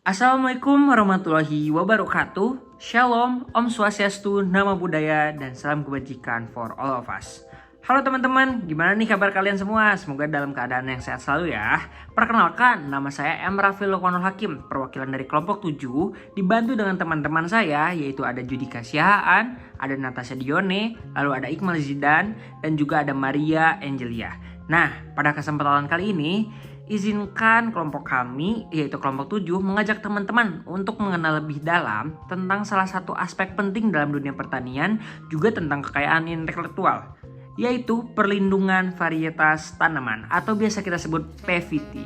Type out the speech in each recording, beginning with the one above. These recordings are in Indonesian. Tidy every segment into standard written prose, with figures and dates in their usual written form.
Assalamualaikum warahmatullahi wabarakatuh. Shalom, Om Swastiastu, Nama Budaya, dan salam kebajikan for all of us. Halo teman-teman, gimana nih kabar kalian semua? Semoga dalam keadaan yang sehat selalu ya. Perkenalkan, nama saya M. Raffi Lukmanul Hakim, perwakilan dari kelompok 7, dibantu dengan teman-teman saya, yaitu ada Judika Siahaan, ada Natasha Dione, lalu ada Iqmal Zidan, dan juga ada Maria Angelia. Nah, pada kesempatan kali ini, izinkan kelompok kami, yaitu kelompok 7, mengajak teman-teman untuk mengenal lebih dalam tentang salah satu aspek penting dalam dunia pertanian, juga tentang kekayaan intelektual, yaitu perlindungan varietas tanaman atau biasa kita sebut PVT.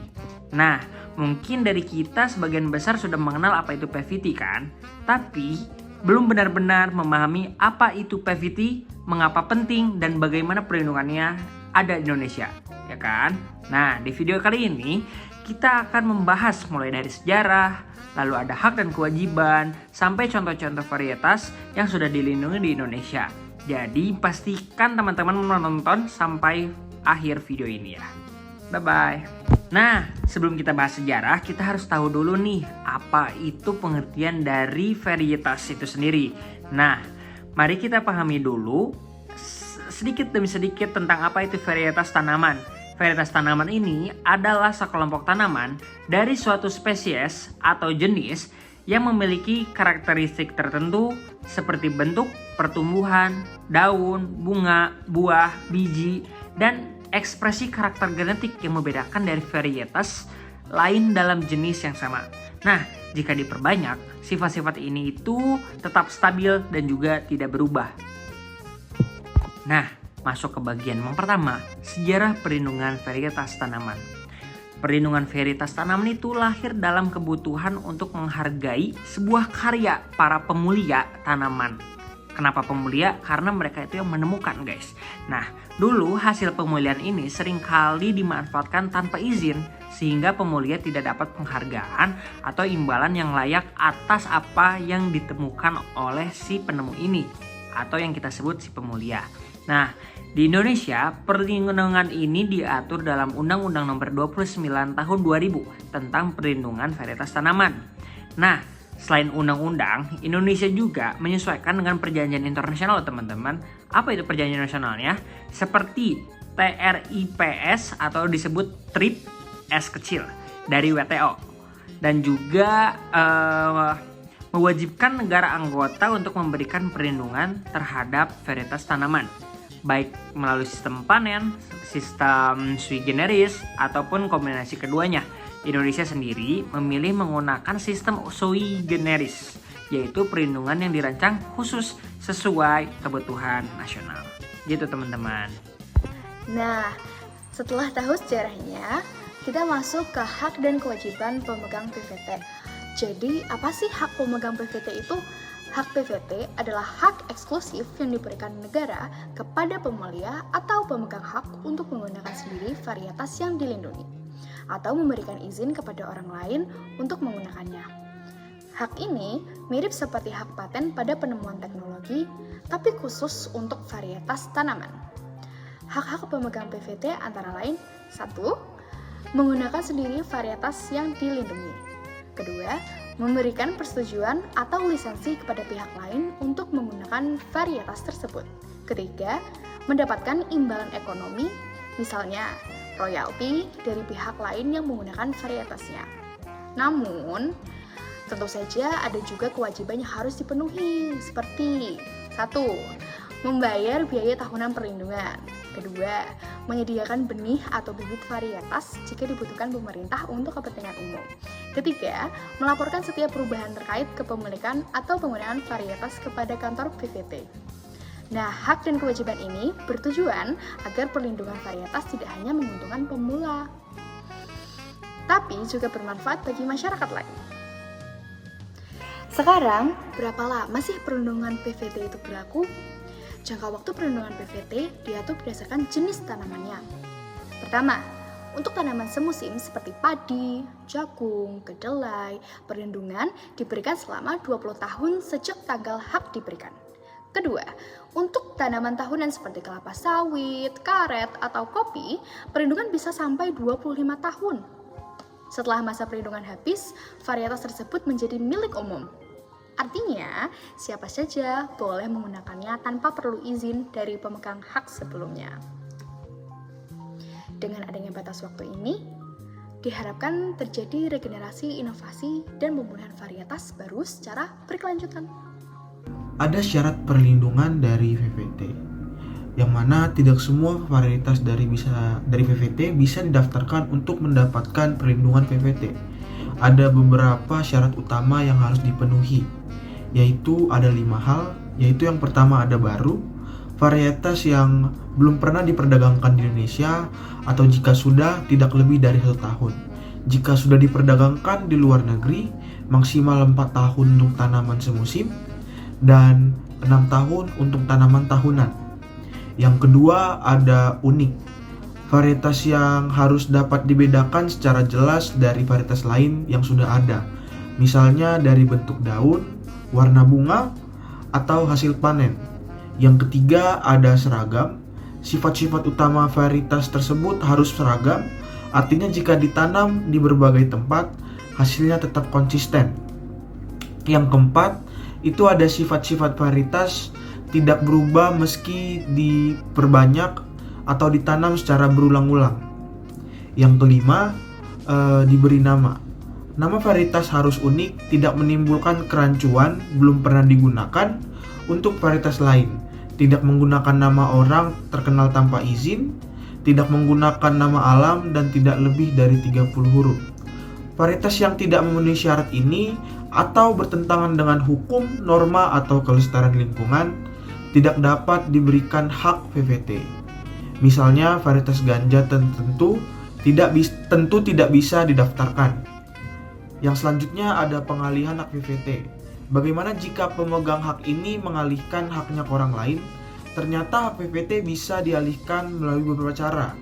Nah, mungkin dari kita sebagian besar sudah mengenal apa itu PVT kan? Tapi belum benar-benar memahami apa itu PVT, mengapa penting, dan bagaimana perlindungannya ada di Indonesia, ya kan? Nah, di video kali ini kita akan membahas mulai dari sejarah, lalu ada hak dan kewajiban, sampai contoh-contoh varietas yang sudah dilindungi di Indonesia. Jadi pastikan teman-teman menonton sampai akhir video ini ya. Bye-bye. Nah, sebelum kita bahas sejarah, kita harus tahu dulu nih apa itu pengertian dari varietas itu sendiri. Nah, mari kita pahami dulu sedikit demi sedikit tentang apa itu varietas tanaman. Varietas tanaman ini adalah sekelompok tanaman dari suatu spesies atau jenis yang memiliki karakteristik tertentu seperti bentuk, pertumbuhan, daun, bunga, buah, biji, dan ekspresi karakter genetik yang membedakan dari varietas lain dalam jenis yang sama. Nah, jika diperbanyak, sifat-sifat ini itu tetap stabil dan juga tidak berubah. Nah, masuk ke bagian yang pertama, sejarah perlindungan varietas tanaman. Perlindungan varietas tanaman itu lahir dalam kebutuhan untuk menghargai sebuah karya para pemulia tanaman. Kenapa pemulia? Karena mereka itu yang menemukan, guys. Nah, dulu hasil pemulihan ini seringkali dimanfaatkan tanpa izin, sehingga pemulia tidak dapat penghargaan atau imbalan yang layak atas apa yang ditemukan oleh si penemu ini, atau yang kita sebut si pemulia. Nah, di Indonesia, perlindungan ini diatur dalam Undang-Undang Nomor 29 Tahun 2000 tentang perlindungan varietas tanaman. Nah, selain undang-undang, Indonesia juga menyesuaikan dengan perjanjian internasional, teman-teman. Apa itu perjanjian nasionalnya? Seperti TRIPS atau disebut TRIP S kecil dari WTO. Dan juga mewajibkan negara anggota untuk memberikan perlindungan terhadap varietas tanaman, baik melalui sistem panen, sistem sui generis, ataupun kombinasi keduanya. Indonesia sendiri memilih menggunakan sistem sui generis, yaitu perlindungan yang dirancang khusus sesuai kebutuhan nasional. Gitu teman-teman. Nah, setelah tahu sejarahnya, kita masuk ke hak dan kewajiban pemegang PVT. Jadi, apa sih hak pemegang PVT itu? Hak PVT adalah hak eksklusif yang diberikan negara kepada pemulia atau pemegang hak untuk menggunakan sendiri varietas yang dilindungi, atau memberikan izin kepada orang lain untuk menggunakannya. Hak ini mirip seperti hak paten pada penemuan teknologi, tapi khusus untuk varietas tanaman. Hak-hak pemegang PVT antara lain: 1. Menggunakan sendiri varietas yang dilindungi. Kedua, memberikan persetujuan atau lisensi kepada pihak lain untuk menggunakan varietas tersebut. Ketiga, mendapatkan imbalan ekonomi, misalnya royalti dari pihak lain yang menggunakan varietasnya. Namun, tentu saja ada juga kewajiban yang harus dipenuhi, seperti 1. Membayar biaya tahunan perlindungan. Kedua, menyediakan benih atau bibit varietas jika dibutuhkan pemerintah untuk kepentingan umum. Ketiga, melaporkan setiap perubahan terkait kepemilikan atau penggunaan varietas kepada kantor PVT. Nah, hak dan kewajiban ini bertujuan agar perlindungan varietas tidak hanya menguntungkan pemula, tapi juga bermanfaat bagi masyarakat lain. Sekarang, berapa lama sih perlindungan PVT itu berlaku? Jangka waktu perlindungan PVT diatur berdasarkan jenis tanamannya. Pertama, untuk tanaman semusim seperti padi, jagung, kedelai, perlindungan diberikan selama 20 tahun sejak tanggal hak diberikan. Kedua, untuk tanaman tahunan seperti kelapa sawit, karet, atau kopi, perlindungan bisa sampai 25 tahun. Setelah masa perlindungan habis, varietas tersebut menjadi milik umum. Artinya, siapa saja boleh menggunakannya tanpa perlu izin dari pemegang hak sebelumnya. Dengan adanya batas waktu ini, diharapkan terjadi regenerasi, inovasi, dan pemulihan varietas baru secara berkelanjutan. Ada syarat perlindungan dari VVT, yang mana tidak semua varietas dari VVT bisa didaftarkan untuk mendapatkan perlindungan VVT. Ada beberapa syarat utama yang harus dipenuhi, yaitu ada 5 hal, yaitu yang pertama ada baru, varietas yang belum pernah diperdagangkan di Indonesia, atau jika sudah tidak lebih dari 1 tahun. Jika sudah diperdagangkan di luar negeri, maksimal 4 tahun untuk tanaman semusim, dan 6 tahun untuk tanaman tahunan. Yang kedua ada unik, varietas yang harus dapat dibedakan secara jelas dari varietas lain yang sudah ada, misalnya dari bentuk daun, warna bunga, atau hasil panen. Yang ketiga ada seragam, sifat-sifat utama varietas tersebut harus seragam, artinya jika ditanam di berbagai tempat, hasilnya tetap konsisten. Yang keempat, itu ada sifat-sifat varietas tidak berubah meski diperbanyak atau ditanam secara berulang-ulang. Yang kelima, diberi nama. Nama varietas harus unik, tidak menimbulkan kerancuan, belum pernah digunakan untuk varietas lain. Tidak menggunakan nama orang terkenal tanpa izin, tidak menggunakan nama alam, dan tidak lebih dari 30 huruf. Varietas yang tidak memenuhi syarat ini atau bertentangan dengan hukum, norma, atau kelestarian lingkungan tidak dapat diberikan hak VVT. Misalnya varietas ganja tentu tidak bisa didaftarkan. Yang selanjutnya ada pengalihan hak VVT. Bagaimana jika pemegang hak ini mengalihkan haknya ke orang lain? Ternyata hak VVT bisa dialihkan melalui beberapa cara.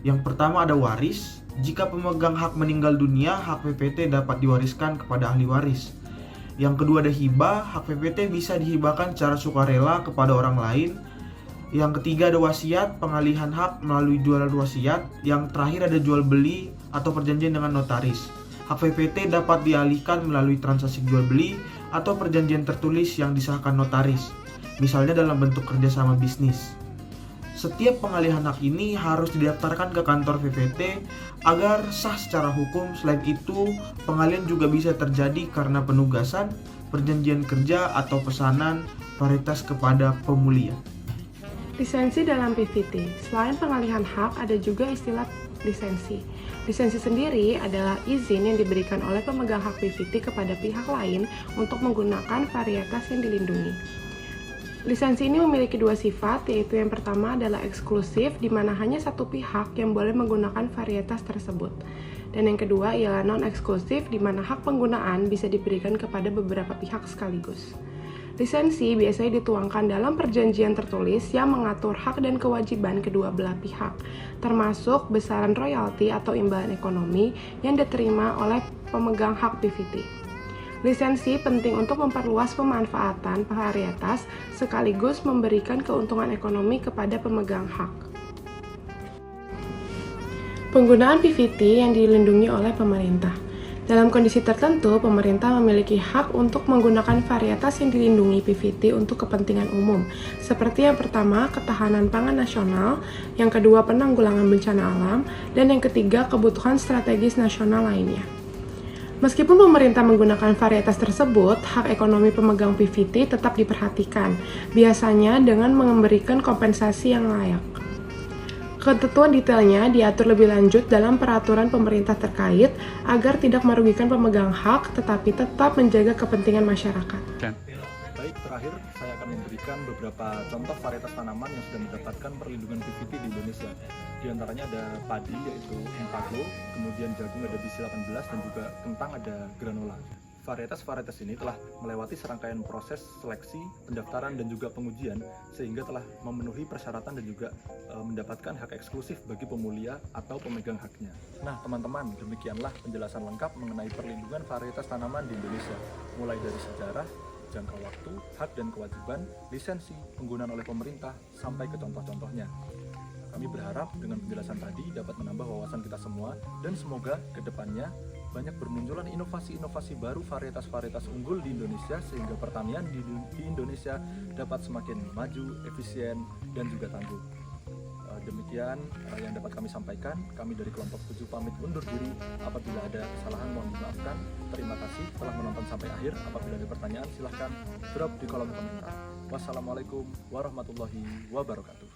Yang pertama ada waris. Jika pemegang hak meninggal dunia, hak VVT dapat diwariskan kepada ahli waris. Yang kedua ada hibah, hak VVT bisa dihibahkan secara sukarela kepada orang lain. Yang ketiga ada wasiat, pengalihan hak melalui jual wasiat. Yang terakhir ada jual beli atau perjanjian dengan notaris. Hak VVT dapat dialihkan melalui transaksi jual beli atau perjanjian tertulis yang disahkan notaris, misalnya dalam bentuk kerjasama bisnis. Setiap pengalihan hak ini harus didaftarkan ke kantor VVT agar sah secara hukum. Selain itu, pengalihan juga bisa terjadi karena penugasan, perjanjian kerja, atau pesanan varietas kepada pemulia. Lisensi dalam PVT. Selain pengalihan hak, ada juga istilah lisensi. Lisensi sendiri adalah izin yang diberikan oleh pemegang hak PVT kepada pihak lain untuk menggunakan varietas yang dilindungi. Lisensi ini memiliki 2 sifat, yaitu yang pertama adalah eksklusif, di mana hanya satu pihak yang boleh menggunakan varietas tersebut. Dan yang kedua ialah non-eksklusif, di mana hak penggunaan bisa diberikan kepada beberapa pihak sekaligus. Lisensi biasanya dituangkan dalam perjanjian tertulis yang mengatur hak dan kewajiban kedua belah pihak, termasuk besaran royalti atau imbalan ekonomi yang diterima oleh pemegang hak PVT. Lisensi penting untuk memperluas pemanfaatan varietas sekaligus memberikan keuntungan ekonomi kepada pemegang hak. Penggunaan PVT yang dilindungi oleh pemerintah. Dalam kondisi tertentu, pemerintah memiliki hak untuk menggunakan varietas yang dilindungi PVT untuk kepentingan umum, seperti yang pertama, ketahanan pangan nasional, yang kedua, penanggulangan bencana alam, dan yang ketiga, kebutuhan strategis nasional lainnya. Meskipun pemerintah menggunakan varietas tersebut, hak ekonomi pemegang PVT tetap diperhatikan, biasanya dengan memberikan kompensasi yang layak. Ketentuan detailnya diatur lebih lanjut dalam peraturan pemerintah terkait agar tidak merugikan pemegang hak, tetapi tetap menjaga kepentingan masyarakat. Baik, terakhir saya akan memberikan beberapa contoh varietas tanaman yang sudah mendapatkan perlindungan PVT di Indonesia. Di antaranya ada padi, yaitu Empago, kemudian jagung ada BC18, dan juga kentang ada granola. Varietas-varietas ini telah melewati serangkaian proses seleksi, pendaftaran, dan juga pengujian, sehingga telah memenuhi persyaratan dan juga mendapatkan hak eksklusif bagi pemulia atau pemegang haknya. Nah teman-teman, demikianlah penjelasan lengkap mengenai perlindungan varietas tanaman di Indonesia, mulai dari sejarah, jangka waktu, hak dan kewajiban, lisensi, penggunaan oleh pemerintah, sampai ke contoh-contohnya. Kami berharap dengan penjelasan tadi dapat menambah wawasan kita semua, dan semoga ke depannya banyak bermunculan inovasi-inovasi baru, varietas-varietas unggul di Indonesia, sehingga pertanian di Indonesia dapat semakin maju, efisien, dan juga tangguh. Demikian yang dapat kami sampaikan. Kami dari kelompok 7 pamit undur diri. Apabila ada kesalahan mohon dimaafkan. Terima kasih telah menonton sampai akhir. Apabila ada pertanyaan silahkan drop di kolom komentar. Wassalamualaikum warahmatullahi wabarakatuh.